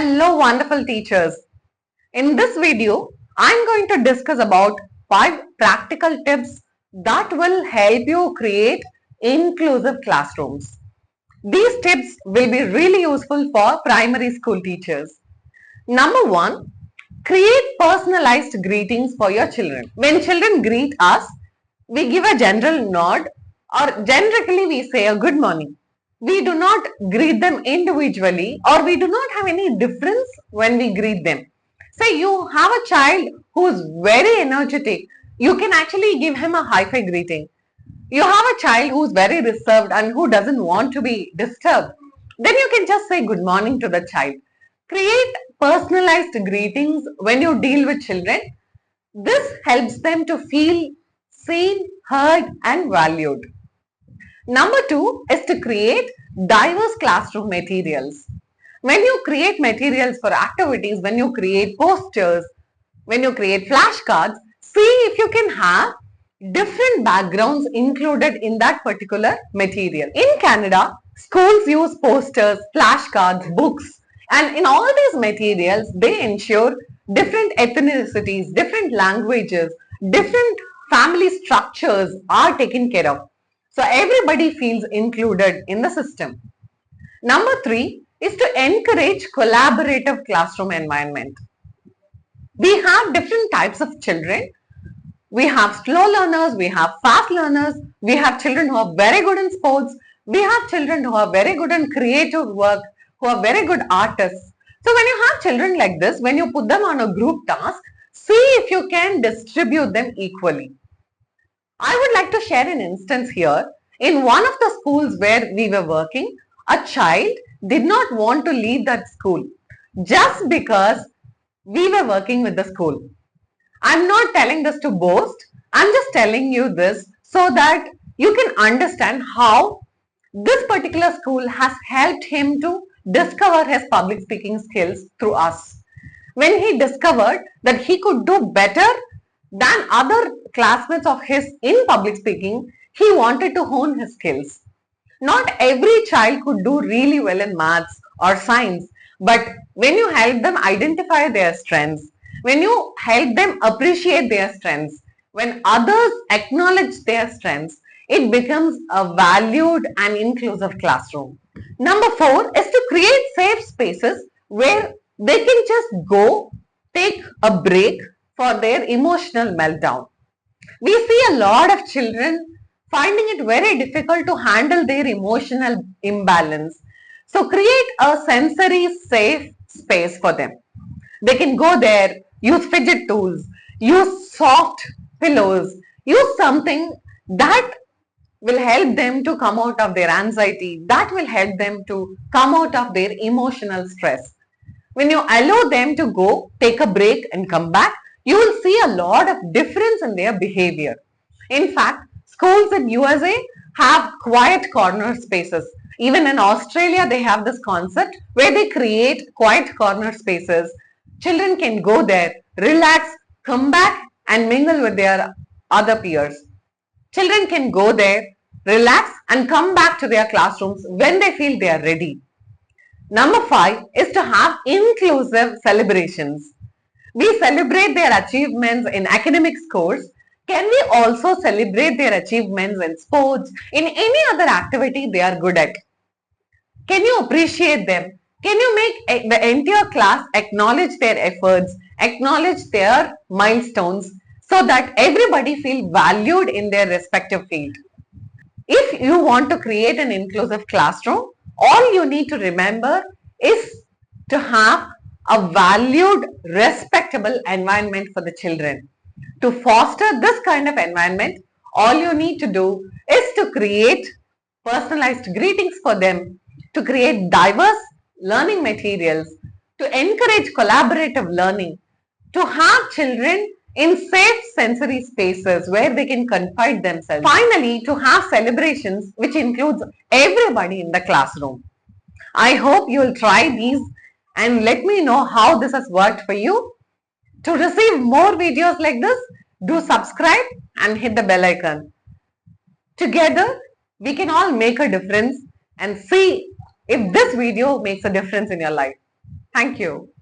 Hello wonderful teachers. In this video, I'm going to discuss about 5 practical tips that will help you create inclusive classrooms. These tips will be really useful for primary school teachers. Number 1, create personalized greetings for your children. When children greet us, we give a general nod or generically we say a good morning. We do not greet them individually or we do not have any difference when we greet them. Say you have a child who is very energetic, you can actually give him a high-fi greeting. You have a child who is very reserved and who doesn't want to be disturbed, then you can just say good morning to the child. Create personalized greetings when you deal with children. This helps them to feel seen, heard and valued. Number 2 is to create diverse classroom materials. When you create materials for activities, when you create posters, when you create flashcards, see if you can have different backgrounds included in that particular material. In Canada, schools use posters, flashcards, books, and in all these materials, they ensure different ethnicities, different languages, different family structures are taken care of. So everybody feels included in the system. Number 3 is to encourage collaborative classroom environment. We have different types of children. We have slow learners, we have fast learners, we have children who are very good in sports, we have children who are very good in creative work, who are very good artists. So when you have children like this, when you put them on a group task, see if you can distribute them equally. I would like to share an instance here. In one of the schools where we were working, a child did not want to leave that school just because we were working with the school. I'm not telling this to boast. I'm just telling you this so that you can understand how this particular school has helped him to discover his public speaking skills through us. When he discovered that he could do better than other classmates of his in public speaking, he wanted to hone his skills. Not every child could do really well in maths or science, but when you help them identify their strengths, when you help them appreciate their strengths, when others acknowledge their strengths, it becomes a valued and inclusive classroom. Number 4 is to create safe spaces where they can just go, take a break for their emotional meltdown. We see a lot of children finding it very difficult to handle their emotional imbalance. So create a sensory safe space for them. They can go there, use fidget tools, use soft pillows, use something that will help them to come out of their anxiety, that will help them to come out of their emotional stress. When you allow them to go, take a break and come back, you will see a lot of difference in their behavior. In fact, schools in USA have quiet corner spaces. Even in Australia, they have this concept where they create quiet corner spaces. Children can go there, relax, come back and mingle with their other peers. Children can go there, relax and come back to their classrooms when they feel they are ready. Number 5 is to have inclusive celebrations. We celebrate their achievements in academic scores. Can we also celebrate their achievements in sports, in any other activity they are good at? Can you appreciate them? Can you make the entire class acknowledge their efforts, acknowledge their milestones so that everybody feels valued in their respective field? If you want to create an inclusive classroom, all you need to remember is to have a valued, respectable environment for the children. To foster this kind of environment, all you need to do is to create personalized greetings for them, to create diverse learning materials, to encourage collaborative learning, to have children in safe sensory spaces where they can confide themselves. Finally, to have celebrations which includes everybody in the classroom. I hope you will try these and let me know how this has worked for you. To receive more videos like this, do subscribe and hit the bell icon. Together, we can all make a difference and see if this video makes a difference in your life. Thank you.